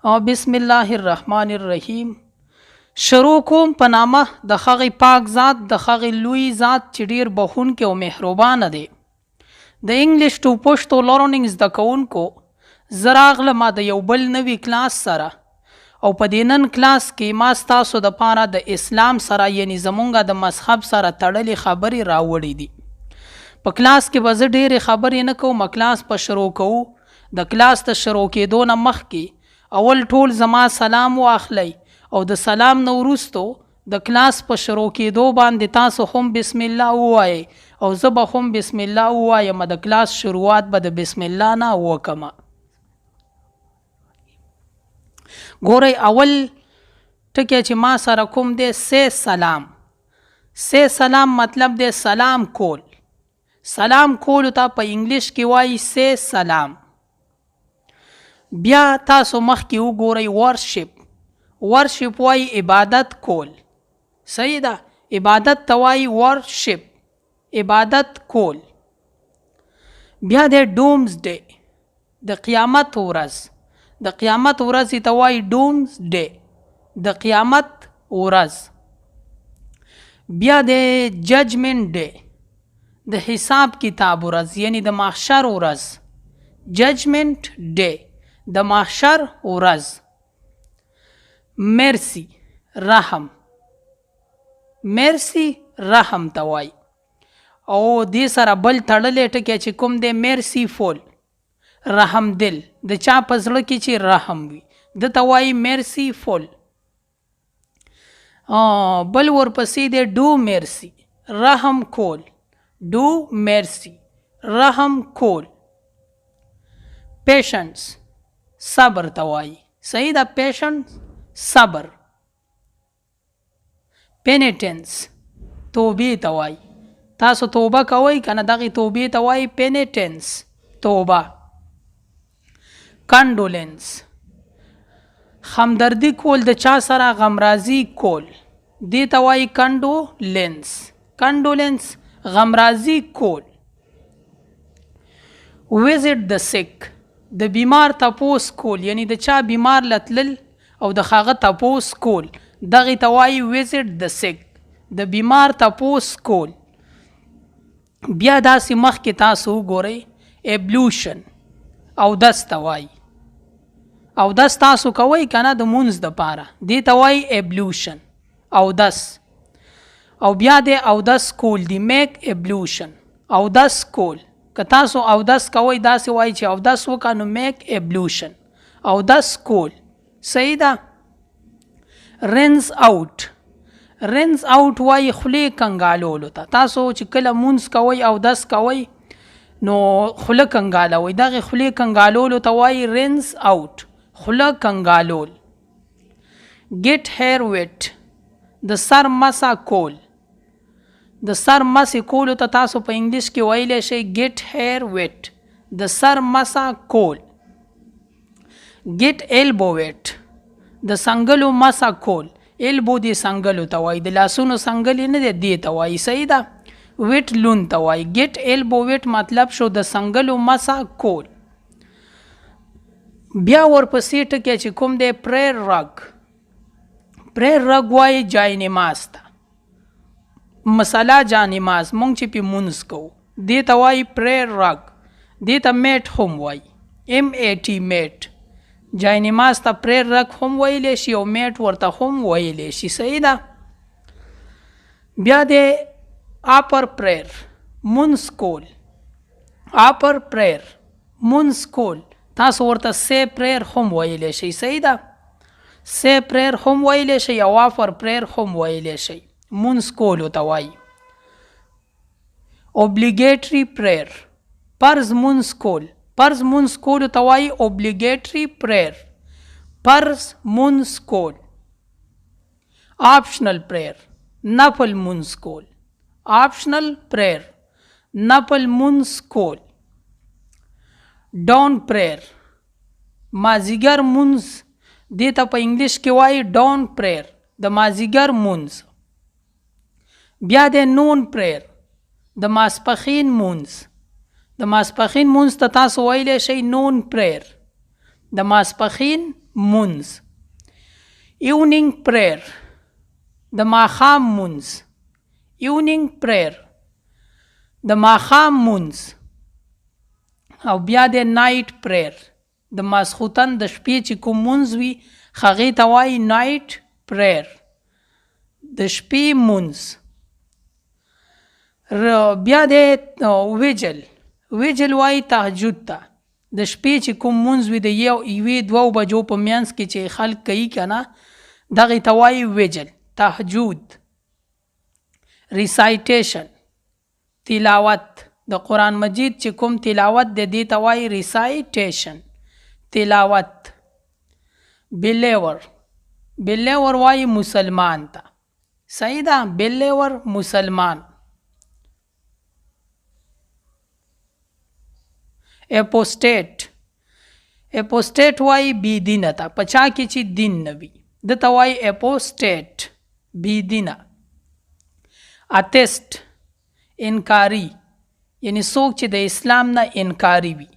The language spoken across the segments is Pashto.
بسم الله الرحمن الرحیم. شروع کوم په نامه د هغې پاک ذات د هغې لوی ذات چې ډیر بخښونکی او مهربانه دی. د انګلیش ټو پښتو لرنینګ زده کوونکو، زه راغلم د یو بل نوي کلاس سره، او په دې نن کلاس کې ما ستاسو دپاره د اسلام سره یعنی زمونږ د مذهب سره تړلې خبرې راوړې دي. په کلاس کې به زه ډېرې خبرې نه کوم، کلاس په شروع کوو. د کلاس د شروع کېدو نه مخکې اول ټول زما سلام واخلئ، او د سلام نه وروستو د کلاس په شروع کېدو باندې تاسو هم بسم الله ووایئ، او زه به هم بسم الله ووایم. د کلاس شروعات به د بسم الله نه وکړم. ګورئ، اول ټکی چې ما سره کوم دی سی سلام. سی سلام مطلب دی سلام کول. سلام کولو ته په انګلیش کې وایي سی سلام. بیا تاسو مخکې وګورئ ورشپ. ورشپ وایي عبادت کول. صحیح ده، عبادت ته وایي ورشپ، عبادت کول. بیا دی ډومز ډے، د قیامت ورځ. د قیامت ورځ ته وایي ډومز ډے، د قیامت ورځ. بیا دی ججمنټ ډے، د حساب کتاب ورځ یعنی د محشر ورځ. ججمنټ ډے، د محشر ورځ. مرسی، رحم. مرسی رحم ته وایي. او دې سره بل تړلی ټکی چې کوم دی مرسی فول، رحم دل. د چا په زړه کې چې رحم وي ده ته وایي مرسی فول. بل ورپسې دی ډو مرسی، رحم کول. ډو مرسی، رحم کول. پیشنس، صبر ته وایي. صحیح ده، پیشنس صبر. پینیټنس، توبې ته وایي. تاسو توبه کوئ که نه، دغې توبې ته وایي پینیټنس، توبه. کنډولنس، همدردي کول، د چا سره غمرازي کول، دې ته وایي کنډولنس. کنډولنس، غمرازي کول. ویزټ د سک، د بیمار تپوس کول، یعنی د چا بیمار لتلل او د هغه تپوس کول، دغې ته وایي ویزټ د سک، د بیمار تپوس کول. بیا داسې مخکې تاسو وګورئ ایبلوشن، اودس ته وایي. اودس تاسو کوئ که نه د مونځ دپاره، دې ته وایي ایبلوشن، اودس. او بیا د اودس کول دی میک ایبلوشن، اودس کول. که تاسو اودس کوئ داسې وایي چې اودس وکړه نو میک ایبلوشن، اودس کول. صحیح ده. رنز آوټ. رنز آوټ وایي خولې کنګالولو ته. تاسو چې کله مونځ کوئ اودس کوئ نو خوله کنګالوئ، دغې خولې کنګالولو ته وایي رنز آوټ، خوله کنګالول. ګیټ هیر ویټ، د سر مسه کول. د سر مسې کولو ته تاسو په انګلیش کې ویلی شئ ګیټ هیر ویټ، د سر مسه کول. ګیټ ایلبو ویټ، د سنګلو مسه کول. ایلبو دې سنګلو ته وایي، د لاسونو سنګل نه دی، دې ته وایي. صحیح ده. ویټ لون ته وایي. ګیټ ایلبو ویټ مطلب شو د سنګلو مسه کول. بیا ورپسې ټکی چې کوم دی پریر رګ. پریر رګ وایي جای نماز ته، مسله جانماز، مونږ چې پې مونځ کوو، دې ته وایي پریر رګ. دې ته میټ هم وایي، ایم ای ټي میټ. جای نماز ته پریر رګ هم ویلی شي او میټ ورته هم ویلی شي. صحیح ده. بیا د اپر پریر، مونځ کول. اپر پریر، مونځ کول. تاسو ورته سی پریر هم ویلی شئ. صحیح ده. سی پریر هم ویلی شئ او اپر پریر هم ویلی شئ. مونځ کولو ته وایي. اوبلیګیټري پریر، فرض مونځ کول. فرض مونځ کولو ته وایي اوبلیګیټري پریر، فرض مونځ کول. آپشنل پریر، نفل مونځ کول. آپشنل پریر، نفل مونځ کول. ډاون پریر، مازیګر مونځ، دې ته په انګلیش کې وایي ډاون پریر، د مازیګر مونځ. بیا د نون پریر، د ماسپښین مونځ. د ماسپښین مونځ ته تاسو ویلی شئ نون پریر، د ماسپښین مونځ. evening prayer د ماښام مونځ. evening prayer د ماښام مونځ. او بیا د نایټ prayer د ماسخوتن د شپې چې کوم مونځ وي هغې ته وایي نایټ prayer د شپې مونځ. بیا د ویجل وایي تهجد ته د شپې چې کوم مونځ وي د یوې دوو بجو په منځ کې چې خلک کوي که نه دغې ته وایي ویجل تهجد. ریسایټیشن تلاوت د قرآن مجید چې کوم تلاوت د دې ته وایي ریسایټیشن تلاوت. بلیور وایي مسلمان ته. صحیح ده بلیور مسلمان. اپوسټیټ وایي بی دینه ته په چا کې چې دین نه وي ده ته وایي اپوسټیټ بی دینه. اتیسټ انکاري یعنی څوک چې د اسلام نه انکاري وي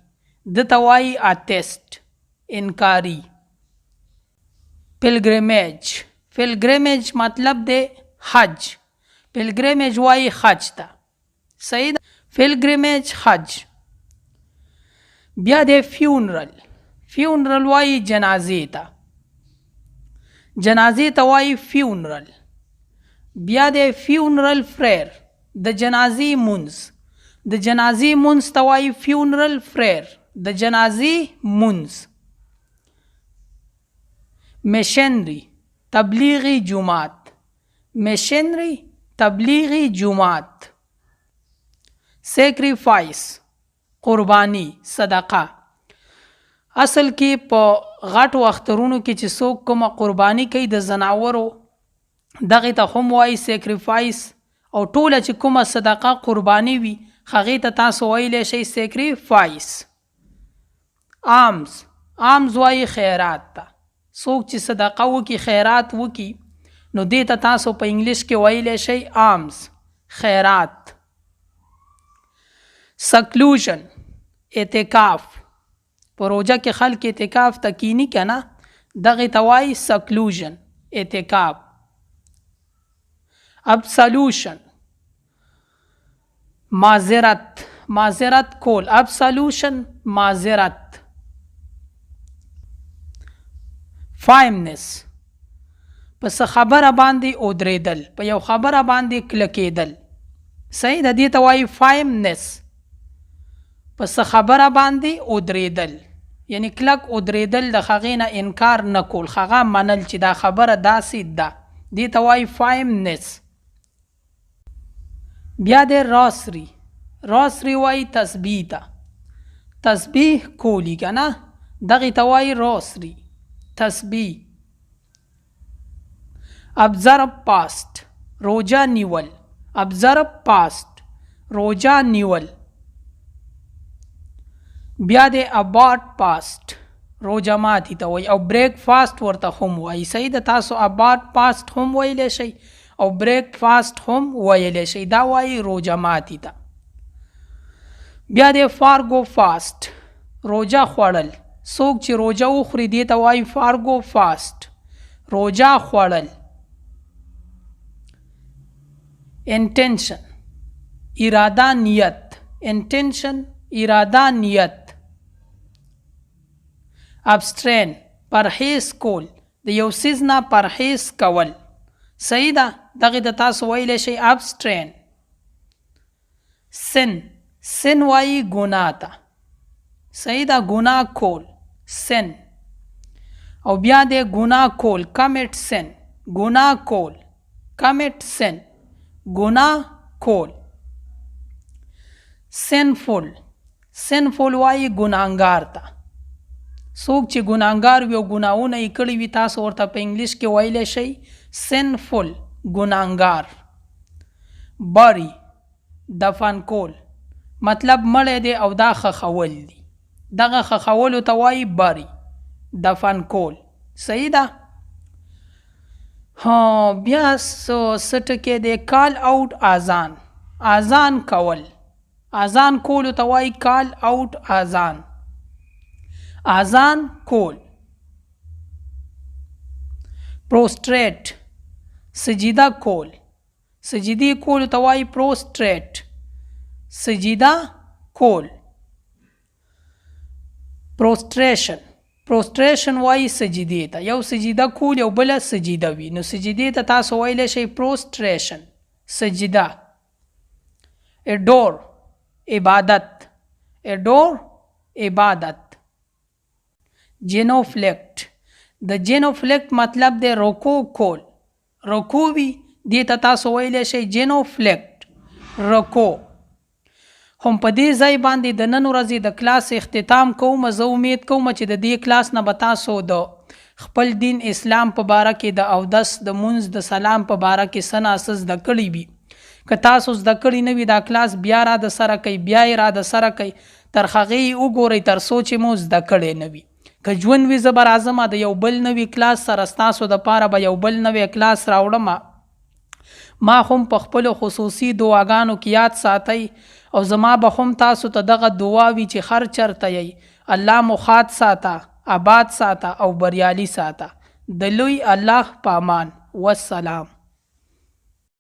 ده ته وایي اتیسټ انکاري. پلګریمیج مطلب دی حج. پلګریمیج وایي حج ته. صحیح ده پلګریمیج حج. بیا د فیونرل وایي جنازې ته. جنازې ته وایي فیونرل. بیا د فیونرل پریر د جنازې مونځ. د جنازې مونځ ته وایي فیونرل پریر د جنازې مونځ. میشنري تبلیغي جومات. میشنري تبلیغي جومات. سیکریفایس قربانی صدقه. اصل کې په غټو اخترونو کې چې څوک کومه قربانی کوي د زناورو دغې ته هم وایي سیکریفایس. او ټوله چې کومه صدقه قربانی وي هغې ته تاسو ویلی شئ سیکریفایس. آمز وایي خیرات ته. څوک چې صدقه وکړي خیرات وکړي نو دې ته تاسو په انګلیش کې ویلی شئ آمز خیرات. سکلوژن اعتکاف. په روژه کې خلک اعتکاف ته کیني که نه دغې ته وایي سکلوژن اعتکاف. ابسلوشن معذرت کول. ابسلوشن معذرت. فایمنس په څه خبره باندې ودرېدل په یو خبره باندې کلکېدل. صحیح ده دې ته وایي فایمنس په څه خبره باندې ودرېدل یعنی کلک ودرېدل د هغې نه انکار نه کول هغه منل چې دا خبره داسې ده دې ته وایي فایمنس. بیا د راسري وایي تسبیح ته. تسبیح کولی که نه دغې ته وایي راسري تسبیح. ابزرو پاست روجه نیول. ابزرو پاست روجه نیول. بیا د اباټ پاست روجه ماتي ته وایي او بریک فاست ورته هم وایي. صحیح ده تاسو اباټ پاست هم ویلی شئ او بریک فاست هم ویلی شئ دا وایي روجه ماتي ته. بیا د فارګو فاست روجه خوړل. څوک چې روجه وخوري دې ته وایي فارګو فاست روجه خوړل. انټنشن اراده نیت. انټنشن اراده نیت. ابسټرین پرهیز کول د یو څیز نه پرهیز کول. صحیح ده دغې ته تاسو ویلی شئ ابسټرین. سن وایي ګناه ته. صحیح ده ګناه کول سن. او بیا د ګناه کول کمټ سن. ګناه کول کمټ سن ګناه کول. سنفول وایي ګناهګار ته. څوک چې ګناهګار وي او ګناهونه یې کړي وي تاسو ورته په انګلیش کې ویلی شئ سنفول ګناهګار. بری دفن کول مطلب مړی دی او دا خښول دي دغه خښولو ته وایي بری دفن کول. صحیح ده. بیا څه ټکی دی کال آوټ اذان کول. اذان کولو ته وایي کال آوټ اذان کول. پروسټریټ سجیده کول، سجدې کول ته وایي پروسټریټ، سجیده کول. پروسټریشن، پروسټریشن وایي سجدې ته، یو سجیده کول یو بله سجیده وي، نو سجدې ته تاسو ویلی شئ پروسټریشن، سجده. اډور عبادت، اډور عبادت. جینوفلیکټ، د جینوفلیکټ مطلب دی رکوع کول، رکوع وي دې ته تاسو ویلی شئ جینوفلیکټ، رکوع. هم په دې ځای باندې د نن ورځې د کلاس اختتام کوم. زه امید کوم چې د دې کلاس نه به تاسو د خپل دین اسلام په باره کې د اودس د مونځ د سلام په باره کې څه نه څه زده کړي وي. که تاسو زده کړي نه وي دا کلاس بیا را د سره کوئ، بیا یې را د سره کوئ، تر هغې یې وګورئ تر څو چې مو زده کړی نه وي. که ژوند وي زه به راځم د یو بل نوي کلاس سره، ستاسو دپاره به یو بل نوی کلاس راوړم. ما هم په خپلو خصوصي دعاګانو کې یاد ساتئ او زما به هم تاسو ته دغه دعا وي چې هر چرته یئ الله مو ښاد ساته، آباد ساته او بریالي ساته. د لوی الله په امان. والسلام.